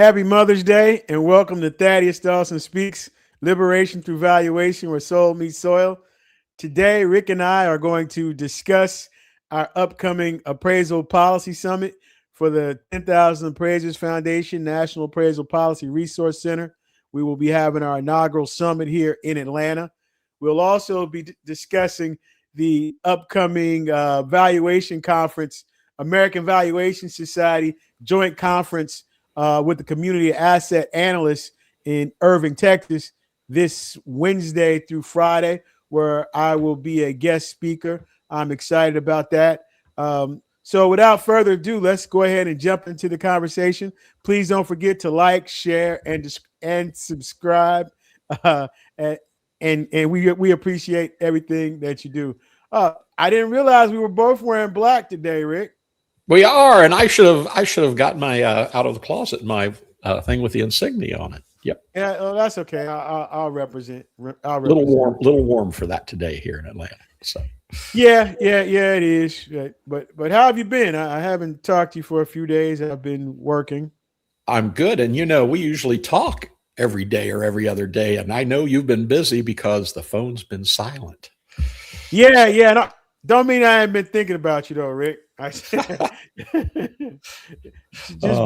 Happy Mother's Day and welcome to Thaddaus Dawson Speaks Liberation Through Valuation, where soul meets soil. Today, Rick and I are going to discuss our upcoming Appraisal Policy Summit for the 10,000 Appraisers Foundation National Appraisal Policy Resource Center. We will be having our inaugural summit here in Atlanta. We'll also be discussing the upcoming valuation conference, American Valuation Society joint conference with the community asset analysts in Irving, Texas, this Wednesday through Friday, where I will be a guest speaker. I'm excited about that. So without further ado, let's go ahead and jump into the conversation. Please don't forget to like, share, and subscribe. And we appreciate everything that you do. I didn't realize we were both wearing black today, Rick. We are, and I should have gotten my out of the closet my thing with the insignia on it. Yep. Yeah, well, that's okay. I'll represent. A little warm for that today here in Atlanta. So. Yeah, it is. But how have you been? I haven't talked to you for a few days. I've been working. I'm good, and we usually talk every day or every other day, and I know you've been busy because the phone's been silent. Yeah. No, don't mean I haven't been thinking about you though, Rick. I just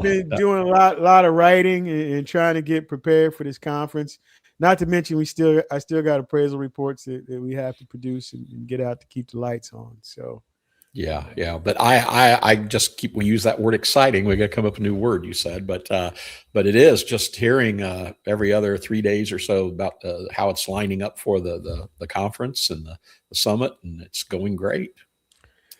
been doing a lot of writing and trying to get prepared for this conference. Not to mention, I still got appraisal reports that we have to produce and get out to keep the lights on. So, yeah. But I just we use that word exciting. We got to come up with a new word. You said, but it is just hearing every other 3 days or so about how it's lining up for the conference and the summit, and it's going great.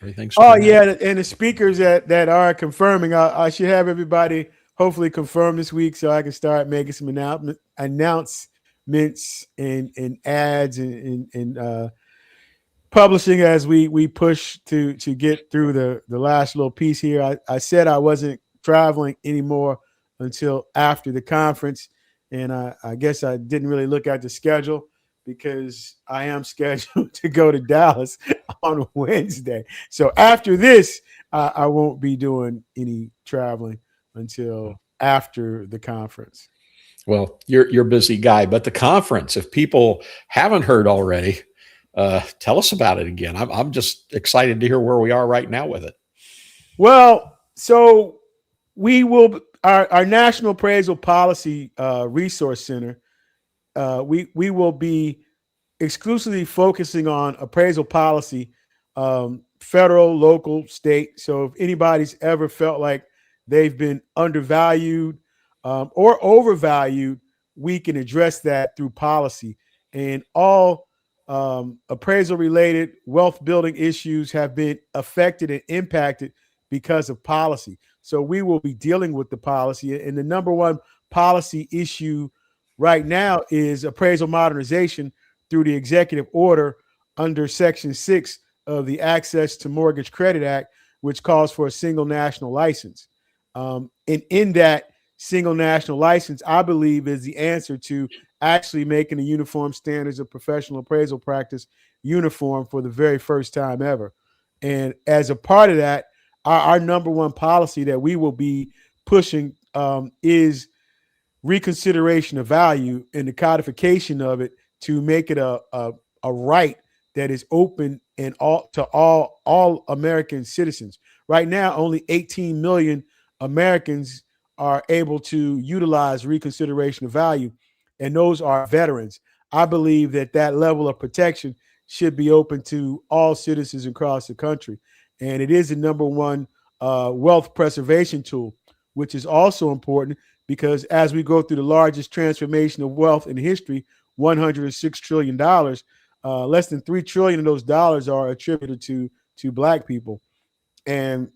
And the speakers that are confirming, I should have everybody hopefully confirm this week so I can start making some announcements and ads and publishing as we push to get through the last little piece here. I said I wasn't traveling anymore until after the conference, and I guess I didn't really look at the schedule, because I am scheduled to go to Dallas on Wednesday. So after this, I won't be doing any traveling until after the conference. Well, you're a busy guy, but the conference, if people haven't heard already, tell us about it again. I'm just excited to hear where we are right now with it. Well, so we will our National Appraisal Policy Resource Center. We will be exclusively focusing on appraisal policy, federal, local, state. So if anybody's ever felt like they've been undervalued or overvalued, we can address that through policy. And all appraisal-related wealth building issues have been affected and impacted because of policy. So we will be dealing with the policy. And the number one policy issue right now is appraisal modernization through the executive order under Section 6 of the Access to Mortgage Credit Act, which calls for a single national license. And in that single national license, I believe, is the answer to actually making the uniform standards of professional appraisal practice uniform for the very first time ever. And as a part of that, our number one policy that we will be pushing is reconsideration of value and the codification of it to make it a right that is open and to all American citizens. Right now, only 18 million Americans are able to utilize reconsideration of value, and those are veterans. I believe that level of protection should be open to all citizens across the country, and it is the number one wealth preservation tool, which is also important because as we go through the largest transformation of wealth in history, $106 trillion, less than $3 trillion of those dollars are attributed to Black people. And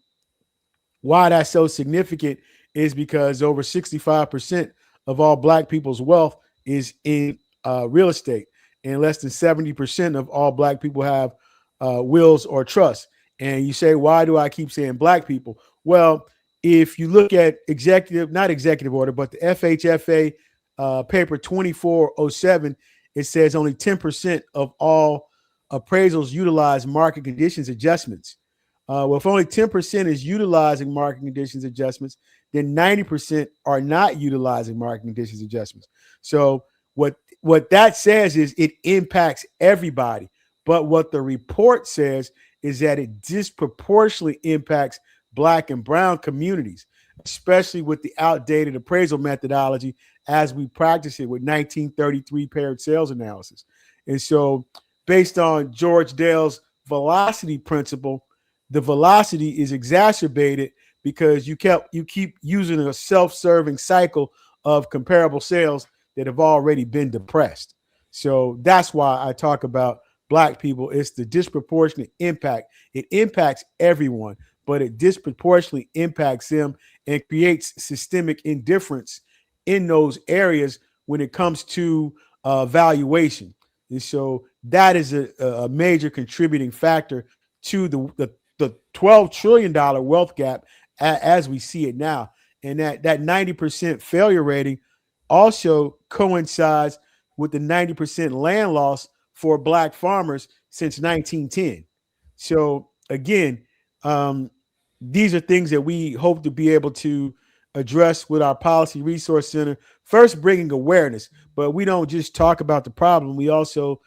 why that's so significant is because over 65% of all Black people's wealth is in real estate, and less than 70% of all Black people have wills or trusts. And you say, why do I keep saying Black people? Well, if you look at not executive order, but the FHFA paper 2407, it says only 10% of all appraisals utilize market conditions adjustments. Well, if only 10% is utilizing market conditions adjustments, then 90% are not utilizing market conditions adjustments. So what that says is it impacts everybody. But what the report says is that it disproportionately impacts Black and brown communities, especially with the outdated appraisal methodology as we practice it with 1933 paired sales analysis. And so, based on George Dale's velocity principle, the velocity is exacerbated because you keep using a self-serving cycle of comparable sales that have already been depressed. So that's why I talk about Black people. It's the disproportionate impact. It impacts everyone, but it disproportionately impacts them and creates systemic indifference in those areas when it comes to valuation. And so that is a major contributing factor to the $12 trillion wealth gap as we see it now. And that 90% failure rating also coincides with the 90% land loss for Black farmers since 1910. So again, these are things that we hope to be able to address with our Policy Resource Center. First, bringing awareness, but we don't just talk about the problem. We also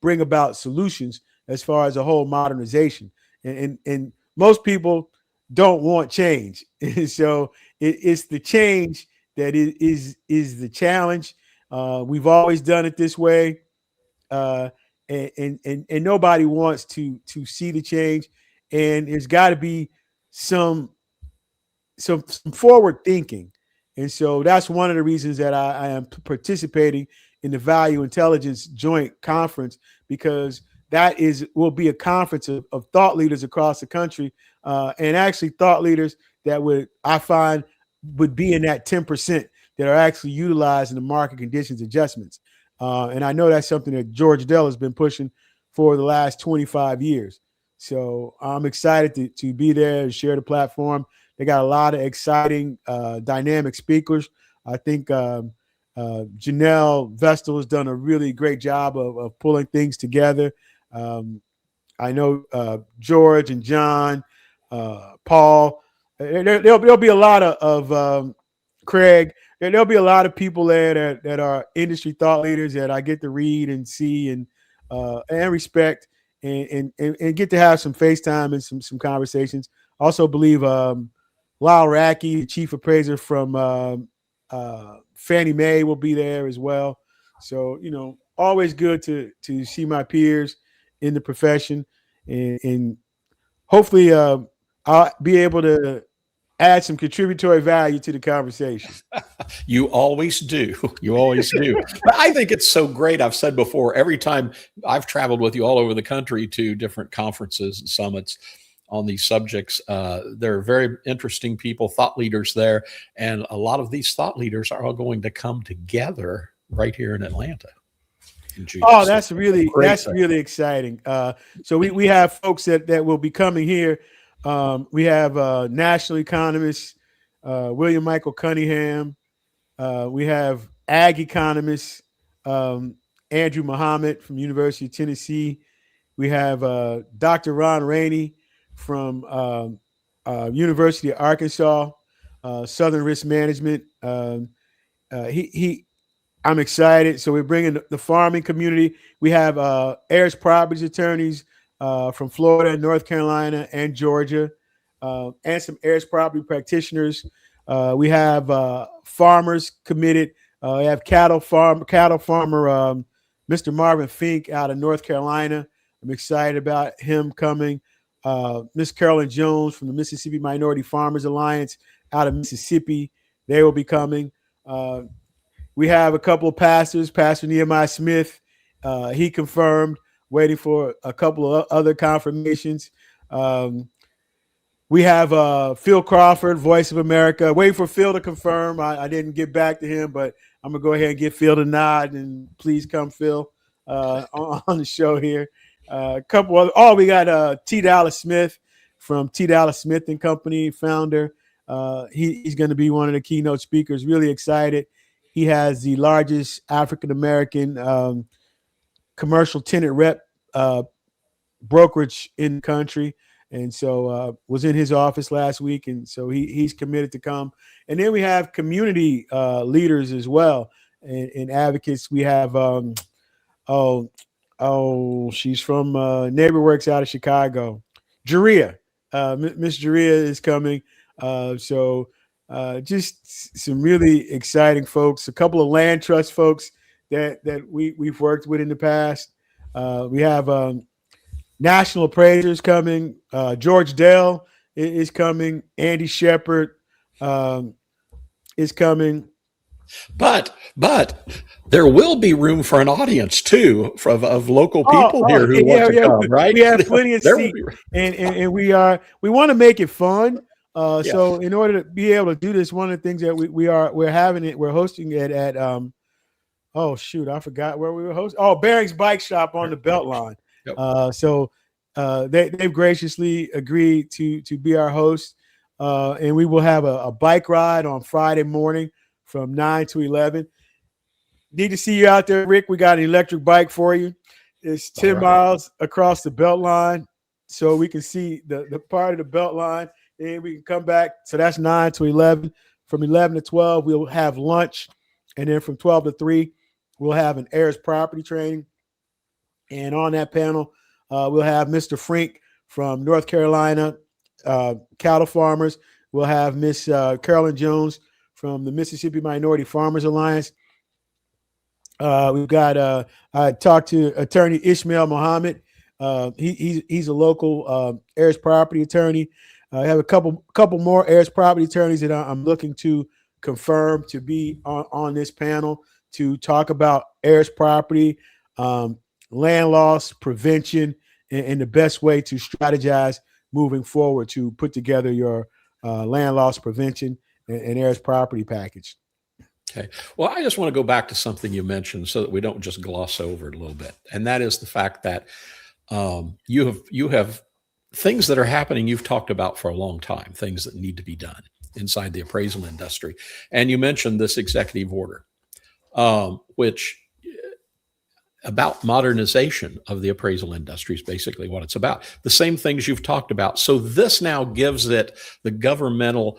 bring about solutions as far as a whole modernization. And most people don't want change. So it's the change that is the challenge. We've always done it this way. And nobody wants to see the change. And there's got to be some forward thinking. And so that's one of the reasons that I am participating in the Value Intelligence Joint Conference, because that will be a conference of thought leaders across the country, and actually thought leaders that I find would be in that 10% that are actually utilizing the market conditions adjustments. And I know that's something that George Dell has been pushing for the last 25 years. So I'm excited to be there and share the platform. They got a lot of exciting, dynamic speakers. I think Janelle Vestal has done a really great job of pulling things together. I know George and John, Paul. There'll be a lot of Craig. There'll be a lot of people there that are industry thought leaders that I get to read and see and respect and get to have some FaceTime and some conversations. Also believe Lyle Rackey, the chief appraiser from Fannie Mae, will be there as well. So, always good to see my peers in the profession, and hopefully I'll be able to add some contributory value to the conversation. You always do. You always do. But I think it's so great. I've said before, every time I've traveled with you all over the country to different conferences and summits on these subjects, there are very interesting people, thought leaders there. And a lot of these thought leaders are all going to come together right here in Atlanta. Oh, that's really exciting. So we have folks that will be coming here. We have national economists, William Michael Cunningham. We have ag economists, Andrew Muhammad from University of Tennessee. We have Dr. Ron Rainey from University of Arkansas, Southern Risk Management. I'm excited. So we're bringing the farming community. We have heirs properties attorneys from Florida, North Carolina, and Georgia, and some heirs property practitioners. We have farmers committed. We have cattle farmer Mr. Marvin Fink out of North Carolina. I'm excited about him coming. Miss Carolyn Jones from the Mississippi Minority Farmers Alliance out of Mississippi. They will be coming. We have a couple of pastors, Pastor Nehemiah Smith. He confirmed, waiting for a couple of other confirmations. We have Phil Crawford, Voice of America, waiting for Phil to confirm. I didn't get back to him, but I'm going to go ahead and get Phil to nod, and please come, Phil, on the show here. A couple other, we got T. Dallas Smith from T. Dallas Smith and Company, founder. He's going to be one of the keynote speakers. Really excited. He has the largest African-American commercial tenant rep brokerage in the country. and so was in his office last week, and so he's committed to come. And then we have community leaders as well, and advocates. We have oh she's from NeighborWorks out of Chicago, Jaria. Miss Jaria is coming. Just some really exciting folks. A couple of land trust folks that we've worked with in the past. We have national appraisers coming. George Dell is coming. Andy Shepard is coming. But there will be room for an audience too of local people here who want to come, right? We have plenty of seats, and we want to make it fun. So in order to be able to do this, one of the things that we're hosting it at oh shoot, I forgot where we were hosting. Oh, Barring's Bike Shop on the Beltline. Yep. They've graciously agreed to be our host, and we will have a bike ride on Friday morning from 9 to 11. Need to see you out there, Rick. We got an electric bike for you. It's 10 miles across the Beltline, so we can see the part of the Beltline, and we can come back. So that's 9 to 11. From 11 to 12, we'll have lunch, and then from 12 to 3, we'll have an heirs property training. And on that panel, we'll have Mr. Frink from North Carolina cattle farmers. We'll have Miss Carolyn Jones from the Mississippi Minority Farmers Alliance. We've got I talked to attorney Ishmael Muhammad. He's a local heirs property attorney. I have a couple more heirs property attorneys that I'm looking to confirm to be on this panel to talk about heirs property, land loss prevention, and the best way to strategize moving forward to put together your land loss prevention and heirs property package. Okay. Well, I just want to go back to something you mentioned so that we don't just gloss over it a little bit. And that is the fact that you have things that are happening you've talked about for a long time, things that need to be done inside the appraisal industry. And you mentioned this executive order, which about modernization of the appraisal industry is basically what it's about. The same things you've talked about. So this now gives it the governmental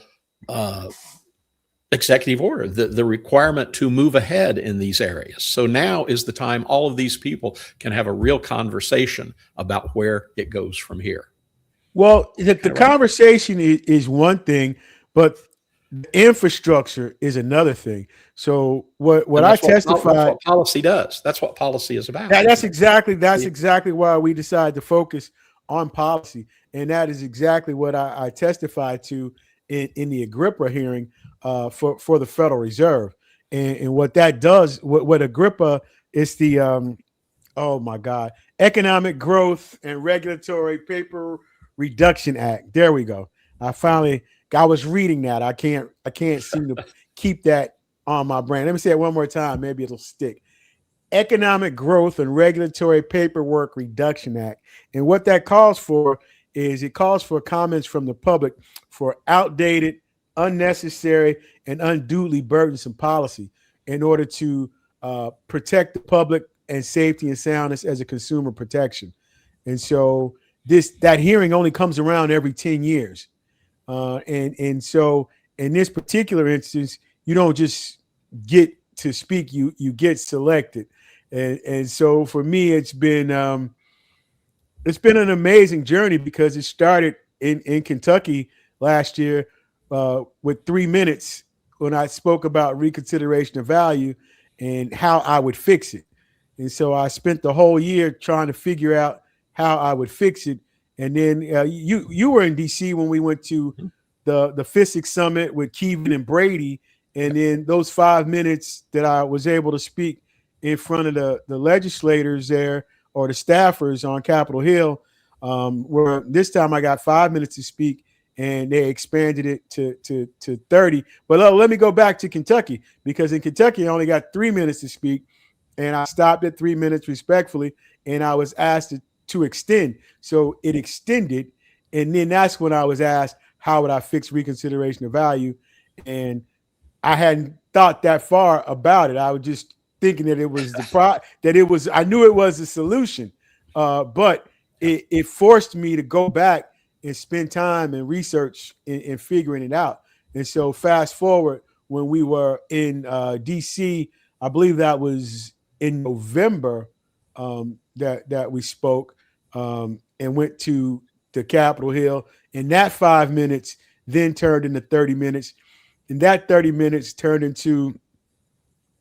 executive order, the requirement to move ahead in these areas. So now is the time all of these people can have a real conversation about where it goes from here. Well, the conversation is one thing, but the infrastructure is another thing. So what I testified, that's what policy does. That's what policy is about. That's exactly why we decided to focus on policy, and that is exactly what I testified to in the Agrippa hearing for the Federal Reserve, and what that does. What Agrippa is the oh my God, Economic Growth and Regulatory Paper Reduction Act. There we go. I was reading that. I can't seem to keep that on my brain. Let me say it one more time. Maybe it'll stick. Economic Growth and Regulatory Paperwork Reduction Act. And what that calls for is it calls for comments from the public for outdated, unnecessary, and unduly burdensome policy in order to protect the public and safety and soundness as a consumer protection. And so that hearing only comes around every 10 years. And so in this particular instance, you don't just get to speak, you get selected. And so for me, it's been an amazing journey because it started in Kentucky last year with 3 minutes when I spoke about reconsideration of value and how I would fix it. And so I spent the whole year trying to figure out how I would fix it. And then you were in DC when we went to the FISIC summit with Kevin and Brady. And then those 5 minutes that I was able to speak in front of the legislators there or the staffers on Capitol Hill, where this time I got 5 minutes to speak and they expanded it to 30. But let me go back to Kentucky, because in Kentucky I only got 3 minutes to speak, and I stopped at 3 minutes respectfully, and I was asked to extend. So it extended, and then that's when I was asked, how would I fix reconsideration of value? And I hadn't thought that far about it. I was just thinking that it was I knew it was a solution, but it forced me to go back and spend time and research in figuring it out. And so fast forward when we were in DC, I believe that was in November, that we spoke, and went to the Capitol Hill. And that 5 minutes then turned into 30 minutes. And that 30 minutes turned into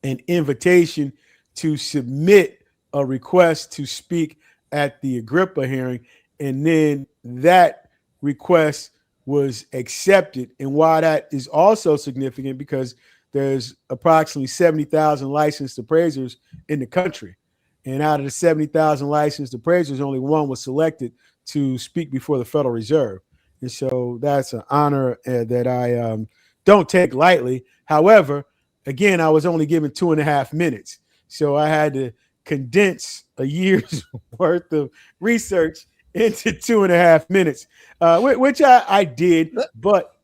an invitation to submit a request to speak at the Agrippa hearing. And then that request was accepted. And why that is also significant, because there's approximately 70,000 licensed appraisers in the country. And out of the 70,000 licensed appraisers, only one was selected to speak before the Federal Reserve. And so that's an honor that I don't take lightly. However, again, I was only given 2.5 minutes. So I had to condense a year's worth of research into 2.5 minutes, which I did. But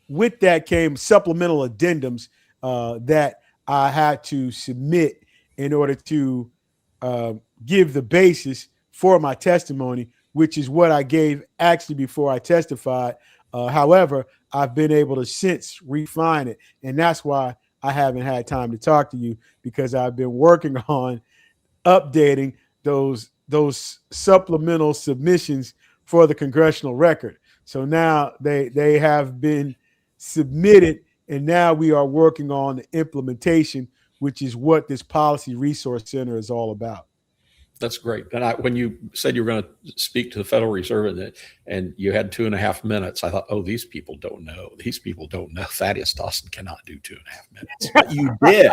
with that came supplemental addendums that I had to submit in order to give the basis for my testimony, which is what I gave actually before I testified. However, I've been able to since refine it. And that's why I haven't had time to talk to you, because I've been working on updating those supplemental submissions for the congressional record. So now they have been submitted, and now we are working on the implementation, which is what this Policy Resource Center is all about. That's great. And when you said you were going to speak to the Federal Reserve and you had 2.5 minutes, I thought, oh, these people don't know. These people don't know. Thaddaus Dawson cannot do 2.5 minutes. But you did.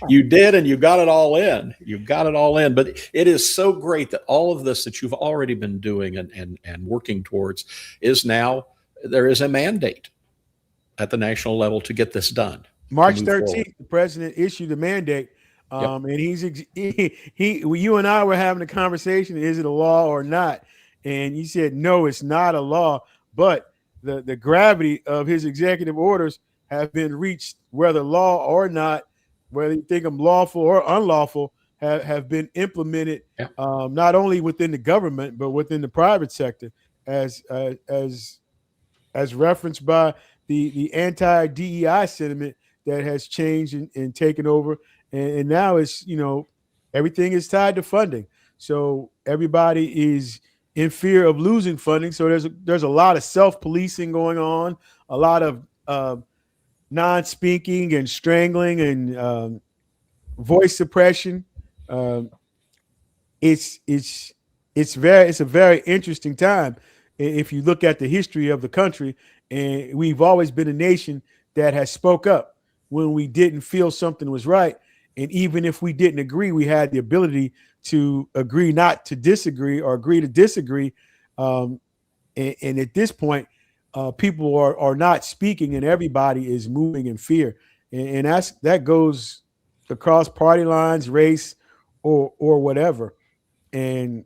You did, and you got it all in. You got it all in. But it is so great that all of this that you've already been doing and working towards is now, there is a mandate at the national level to get this done. March 13th, the president issued a mandate. And you and I were having a conversation, is it a law or not? And you said, no, it's not a law, but the gravity of his executive orders have been reached, whether law or not, whether you think them lawful or unlawful, have been implemented, not only within the government, but within the private sector, as referenced by the anti-DEI sentiment that has changed and taken over. And now it's, everything is tied to funding. So everybody is in fear of losing funding. So there's a lot of self-policing going on, a lot of non-speaking and strangling and voice suppression. It's a very interesting time if you look at the history of the country. And we've always been a nation that has spoke up when we didn't feel something was right. And even if we didn't agree, we had the ability to agree not to disagree, or agree to disagree. And at this point, people are not speaking, and everybody is moving in fear. And that goes across party lines, race, or whatever. And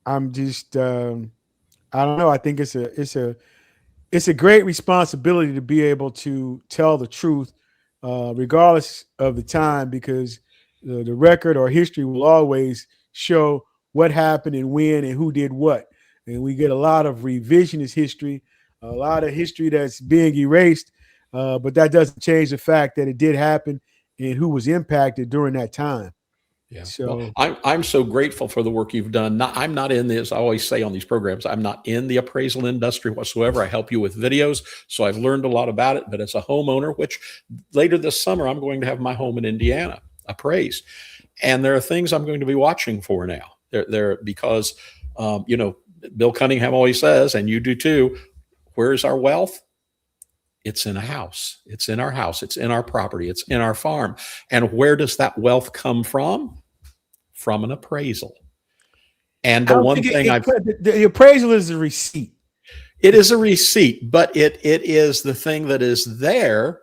I'm just, I don't know. I think it's a great responsibility to be able to tell the truth, regardless of the time, because the record or history will always show what happened and when and who did what. And we get a lot of revisionist history, a lot of history that's being erased, but that doesn't change the fact that it did happen and who was impacted during that time. Yeah. So well, I'm so grateful for the work you've done. I'm not in this. I always say on these programs, I'm not in the appraisal industry whatsoever. I help you with videos. So I've learned a lot about it, but as a homeowner, which later this summer, I'm going to have my home in Indiana appraised. And there are things I'm going to be watching for now. Because, Bill Cunningham always says, and you do too, where's our wealth? It's in a house. It's in our house. It's in our property. It's in our farm. And where does that wealth come from? From an appraisal. And the one thing the appraisal is a receipt. It is a receipt, but it is the thing that is there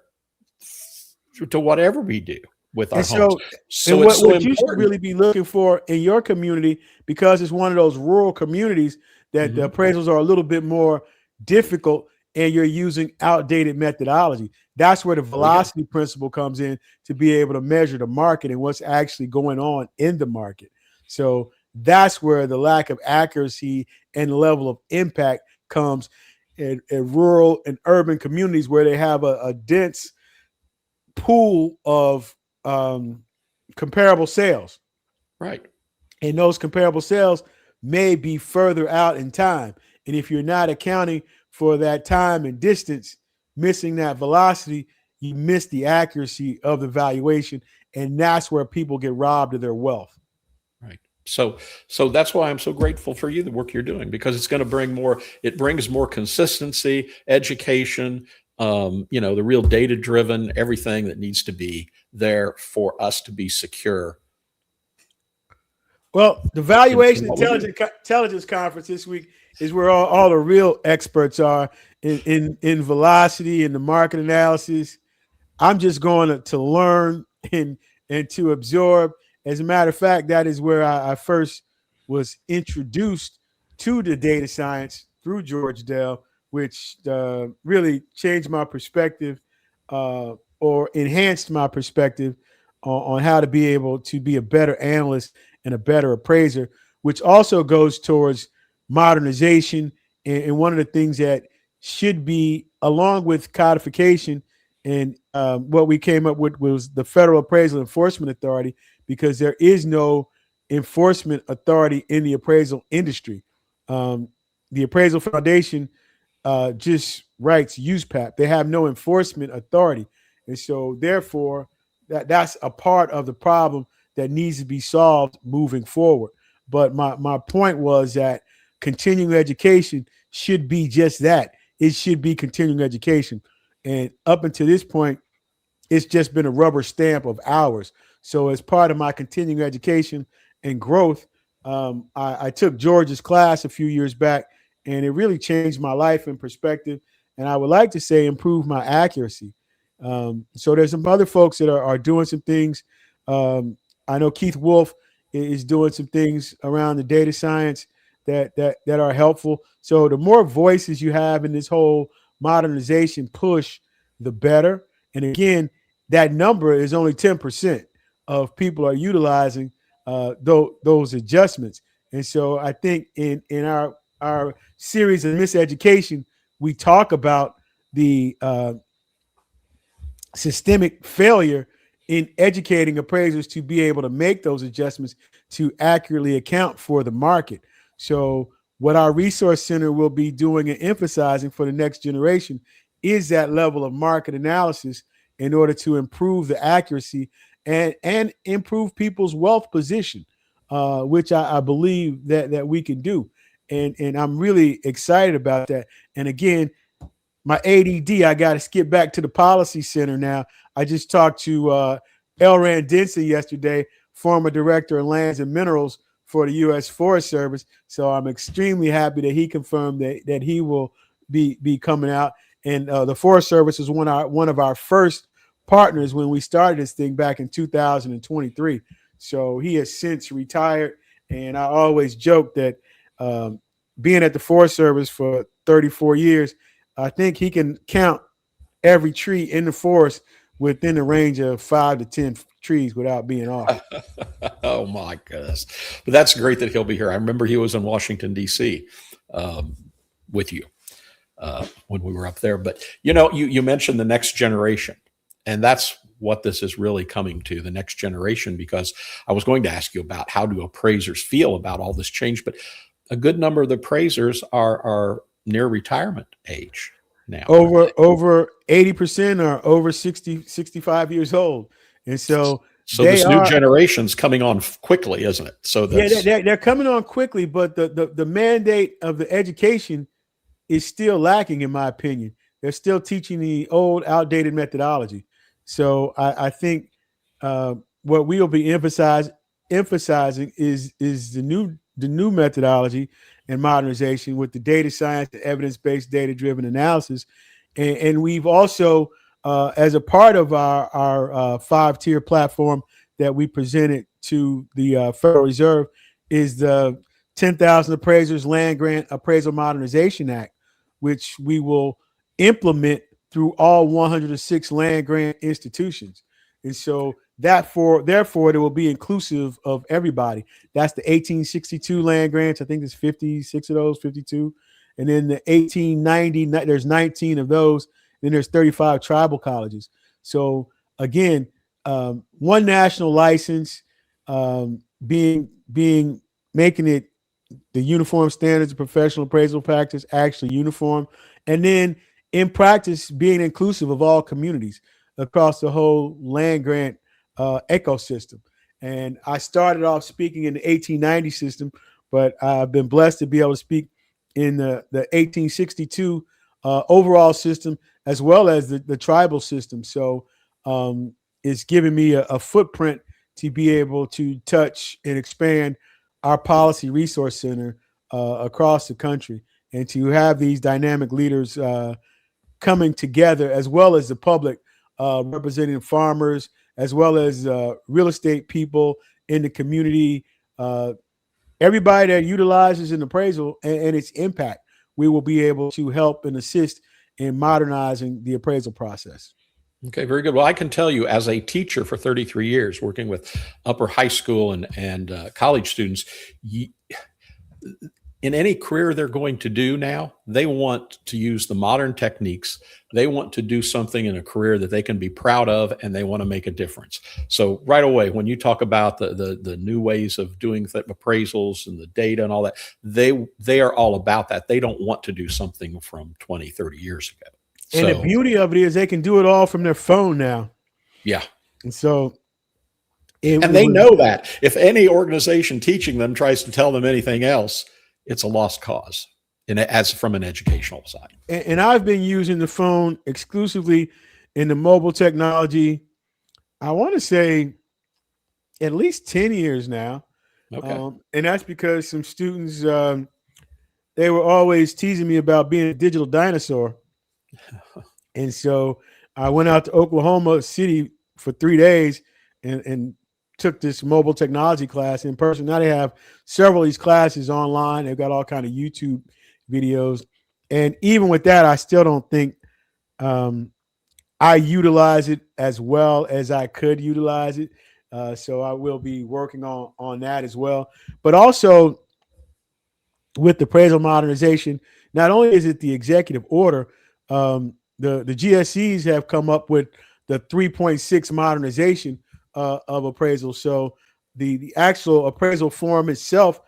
to whatever we do with our homes. So what you should really be looking for in your community, because it's one of those rural communities that the appraisals are a little bit more difficult, and you're using outdated methodology. That's where the velocity principle comes in, to be able to measure the market and what's actually going on in the market. So that's where the lack of accuracy and the level of impact comes in rural and urban communities where they have a dense pool of comparable sales. Right. And those comparable sales may be further out in time. And if you're not accounting for that time and distance, missing that velocity, you miss the accuracy of the valuation. And that's where people get robbed of their wealth. Right. So that's why I'm so grateful for you, the work you're doing, because it's going to bring more, it brings more consistency, education, the real data driven, everything that needs to be there for us to be secure. Well, the Valuation Intelligence Conference this week is where all the real experts are in velocity and the market analysis. I'm just going to learn and to absorb. As a matter of fact, that is where I first was introduced to the data science through George Dell, which really changed my perspective or enhanced my perspective on how to be able to be a better analyst and a better appraiser, which also goes towards modernization. And one of the things that should be, along with codification, and what we came up with was the Federal Appraisal Enforcement Authority, because there is no enforcement authority in the appraisal industry. The Appraisal Foundation just writes USPAP. They have no enforcement authority. And so therefore, that's a part of the problem that needs to be solved moving forward. But my point was that continuing education should be just that. It should be continuing education. And up until this point, it's just been a rubber stamp of hours. So as part of my continuing education and growth, I took George's class a few years back, and it really changed my life and perspective. And I would like to say improve my accuracy. So there's some other folks that are doing some things. I know Keith Wolf is doing some things around the data science that are helpful. So the more voices you have in this whole modernization push, the better. And again, that number is only 10% of people are utilizing those adjustments. And so I think in our series of miseducation, we talk about the systemic failure in educating appraisers to be able to make those adjustments to accurately account for the market. So what our resource center will be doing and emphasizing for the next generation is that level of market analysis in order to improve the accuracy and improve people's wealth position, which I believe that we can do. And I'm really excited about that. And again, my ADD, I got to skip back to the policy center now. I just talked to Elran Denson yesterday, former director of lands and minerals for the U.S. Forest Service. So I'm extremely happy that he confirmed that he will be coming out. And the Forest Service was one of our first partners when we started this thing back in 2023. So he has since retired. And I always joke that being at the Forest Service for 34 years, I think he can count every tree in the forest within the range of 5 to 10 trees without being off. Oh my goodness. But that's great that he'll be here. I remember he was in Washington, D.C. With you when we were up there. But, you mentioned the next generation, and that's what this is really coming to, the next generation, because I was going to ask you about how do appraisers feel about all this change, but a good number of the appraisers are near retirement age now. Over 80% are over 60, 65 years old. And so this new generation's coming on quickly, isn't it? So they're coming on quickly, but the mandate of the education is still lacking, in my opinion. They're still teaching the old, outdated methodology. So I think what we will be emphasizing is the new methodology and modernization with the data science, the evidence-based, data-driven analysis. And we've also, as a part of our 5-tier platform that we presented to the Federal Reserve, is the 10,000 Appraisers Land Grant Appraisal Modernization Act, which we will implement through all 106 land grant institutions. And so therefore, it will be inclusive of everybody. That's the 1862 land grants. I think there's 56 of those, 52. And then the 1890, there's 19 of those. Then there's 35 tribal colleges. So again, one national license, being making it the uniform standards of professional appraisal practice actually uniform, and then in practice being inclusive of all communities across the whole land grant ecosystem. And I started off speaking in the 1890 system, but I've been blessed to be able to speak in the 1862 overall system, as well as the tribal system. So it's given me a footprint to be able to touch and expand our policy resource center across the country, and to have these dynamic leaders coming together, as well as the public, representing farmers, as well as real estate people in the community, everybody that utilizes an appraisal and its impact. We will be able to help and assist in modernizing the appraisal process. Okay, very good. Well, I can tell you, as a teacher for 33 years, working with upper high school and college students, in any career they're going to do now, they want to use the modern techniques. They want to do something in a career that they can be proud of, and they want to make a difference. So right away, when you talk about the new ways of doing appraisals and the data and all that, they are all about that. They don't want to do something from 20, 30 years ago. And the beauty of it is they can do it all from their phone now. Yeah. And so and they know that. If any organization teaching them tries to tell them anything else, it's a lost cause, as from an educational side. And I've been using the phone exclusively in the mobile technology, I want to say at least 10 years now. Okay. And that's because some students, they were always teasing me about being a digital dinosaur. And so I went out to Oklahoma City for 3 days and took this mobile technology class in person. Now they have several of these classes online. They've got all kind of YouTube videos. And even with that, I still don't think I utilize it as well as I could utilize it. So I will be working on that as well. But also with the appraisal modernization, not only is it the executive order, the GSEs have come up with the 3.6 modernization of appraisal. So the actual appraisal form itself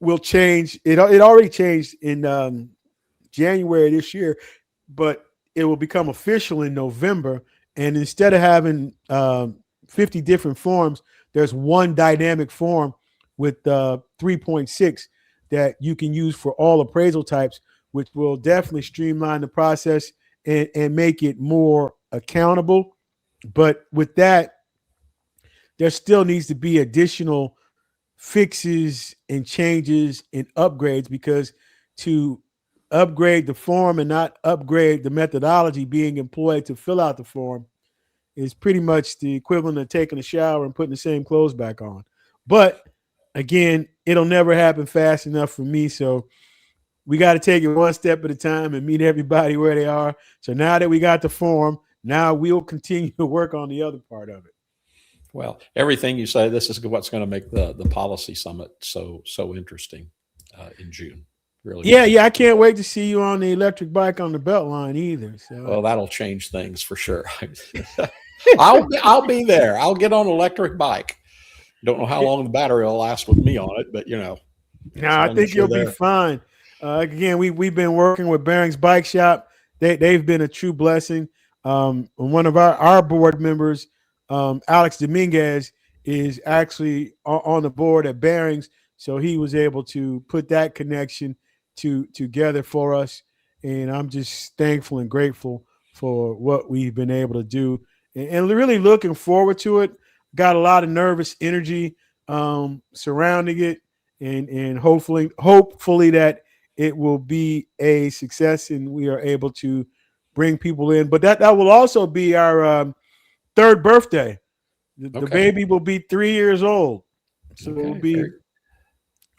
will change. It already changed in January this year, but it will become official in November. And instead of having 50 different forms, there's one dynamic form with 3.6 that you can use for all appraisal types, which will definitely streamline the process and make it more accountable. But with that, there still needs to be additional fixes and changes and upgrades, because to upgrade the form and not upgrade the methodology being employed to fill out the form is pretty much the equivalent of taking a shower and putting the same clothes back on. But again, it'll never happen fast enough for me. So we got to take it one step at a time and meet everybody where they are. So now that we got the form, now we'll continue to work on the other part of it. Well, everything you say, this is what's going to make the policy summit so interesting in June. Really. Yeah. I can't wait to see you on the electric bike on the Beltline either. So. Well, that'll change things for sure. I'll be there. I'll get on an electric bike. Don't know how long the battery will last with me on it, but No, I think you'll be fine. Again, we've been working with Bearings Bike Shop. They've been a true blessing. One of our board members, Alex Dominguez, is actually on the board at Bearings, so he was able to put that connection together for us, and I'm just thankful and grateful for what we've been able to do, and really looking forward to it. Got a lot of nervous energy surrounding it, and hopefully that it will be a success and we are able to bring people in. But that will also be our third birthday. The baby will be 3 years old. So it will be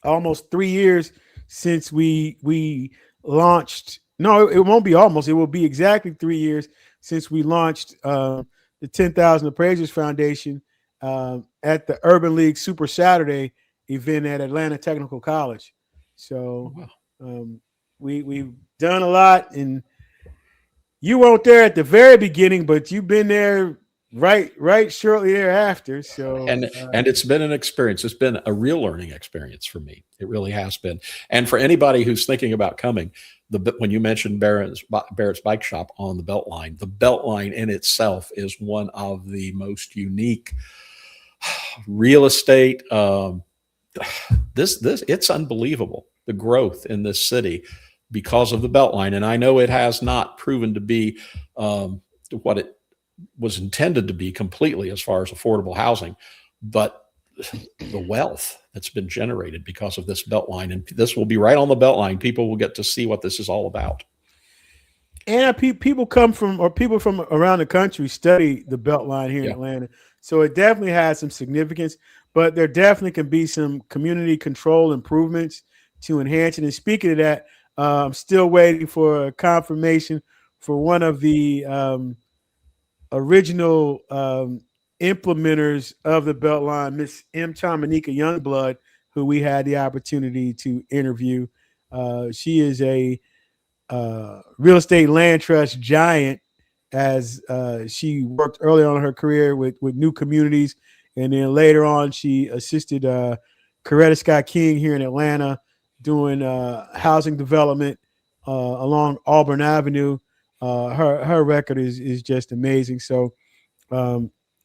almost 3 years since we launched. No, it won't be almost. It will be exactly 3 years since we launched the 10,000 Appraisers Foundation at the Urban League Super Saturday event at Atlanta Technical College. So we've done a lot, and you weren't there at the very beginning, but you've been there right shortly thereafter. So And it's been an experience. It's been a real learning experience for me. It really has been. And for anybody who's thinking about coming, when you mentioned Barrett's Bike Shop on the Beltline in itself is one of the most unique real estate. It's unbelievable, the growth in this city because of the Beltline. And I know it has not proven to be what it was intended to be completely as far as affordable housing, but the wealth that's been generated because of this Beltline, and this will be right on the Beltline. People will get to see what this is all about. And people come from, or people from around the country study the Beltline here in Atlanta. So it definitely has some significance, but there definitely can be some community control improvements to enhance it. And speaking of that, I'm still waiting for a confirmation for one of the original implementers of the Beltline, Miss M. Tamanika Youngblood, who we had the opportunity to interview. She is a real estate land trust giant, as she worked early on in her career with new communities, and then later on she assisted Coretta Scott King here in Atlanta doing housing development along Auburn Avenue. Her record is just amazing. So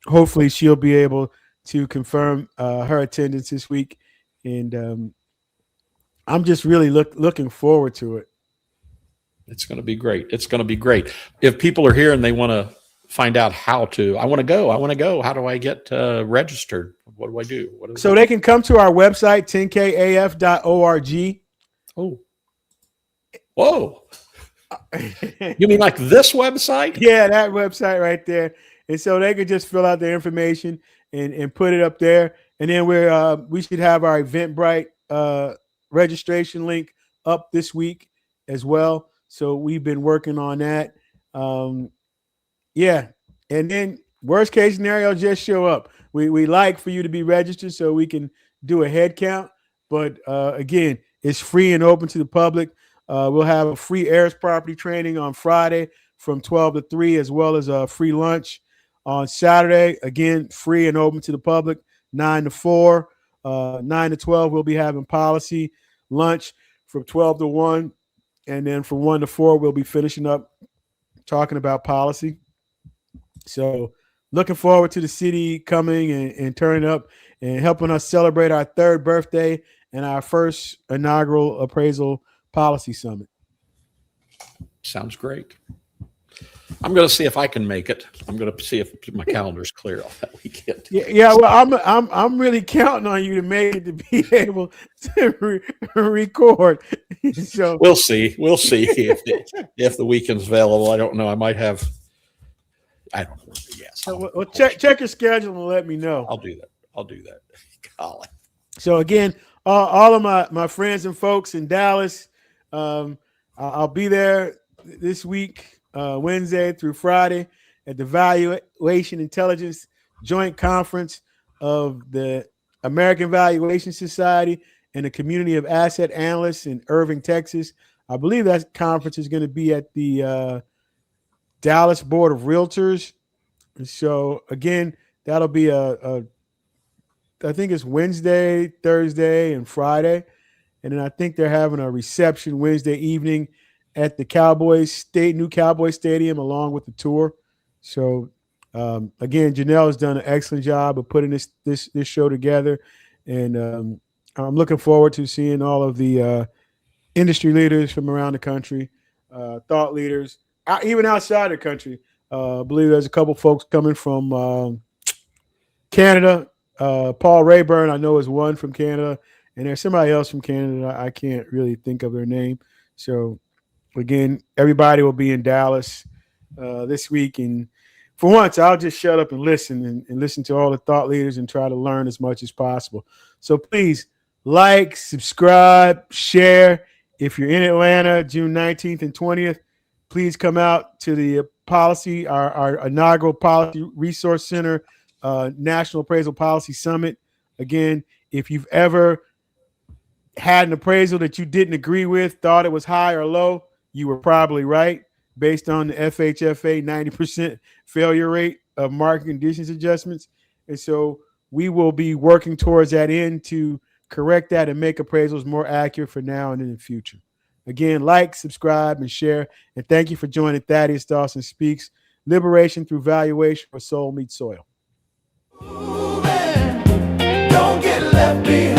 hopefully she'll be able to confirm her attendance this week, and I'm just really looking forward to it. It's going to be great. It's going to be great. If people are here and they want to find out how to, I want to go. How do I get registered? What do I do? So they can come to our website, 10kaf.org. Oh, whoa. You mean like this website? Yeah, that website right there. And so they could just fill out their information and put it up there. And then we should have our Eventbrite registration link up this week as well. So we've been working on that. Yeah. And then worst case scenario, just show up. We like for you to be registered so we can do a head count. But again, it's free and open to the public. We'll have a free heirs property training on Friday from 12 to 3, as well as a free lunch on Saturday. Again, free and open to the public, 9 to 4. 9 to 12, we'll be having policy lunch from 12 to 1. And then from 1 to 4, we'll be finishing up talking about policy. So looking forward to the city coming and turning up and helping us celebrate our 3rd birthday and our first inaugural appraisal policy summit. Sounds great. I'm going to see if I can make it. I'm going to see if my calendar's clear on that weekend. Yeah. Well, I'm really counting on you to make it, to be able to record. So we'll see. We'll see if the weekend's available. I don't know. I might have. I don't know. Yes. Well, check your schedule and let me know. I'll do that. Golly. So again, all of my friends and folks in Dallas, I'll be there this week, Wednesday through Friday, at the Valuation Intelligence Joint Conference of the American Valuation Society and the Community of Asset Analysts in Irving, Texas. I believe that conference is going to be at the Dallas Board of Realtors. So again, that'll be I think it's Wednesday, Thursday, and Friday. And then I think they're having a reception Wednesday evening at the new Cowboy Stadium, along with the tour. So again, Janelle has done an excellent job of putting this show together. And I'm looking forward to seeing all of the industry leaders from around the country, thought leaders, even outside the country. I believe there's a couple folks coming from Canada. Paul Rayburn, I know, is one from Canada, and there's somebody else from Canada. I can't really think of their name. So again, everybody will be in Dallas this week, and for once, I'll just shut up and listen and listen to all the thought leaders and try to learn as much as possible. So please like, subscribe, share. If you're in Atlanta, June 19th and 20th, please come out to the policy, our inaugural Policy Resource Center National Appraisal Policy Summit. Again, if you've ever had an appraisal that you didn't agree with, thought it was high or low, you were probably right based on the FHFA 90% failure rate of market conditions adjustments. And so we will be working towards that end to correct that and make appraisals more accurate for now and in the future. Again, like, subscribe, and share. And thank you for joining Thaddaus Dawson Speaks, Liberation Through Valuation, where soul meets soil. Don't get left behind.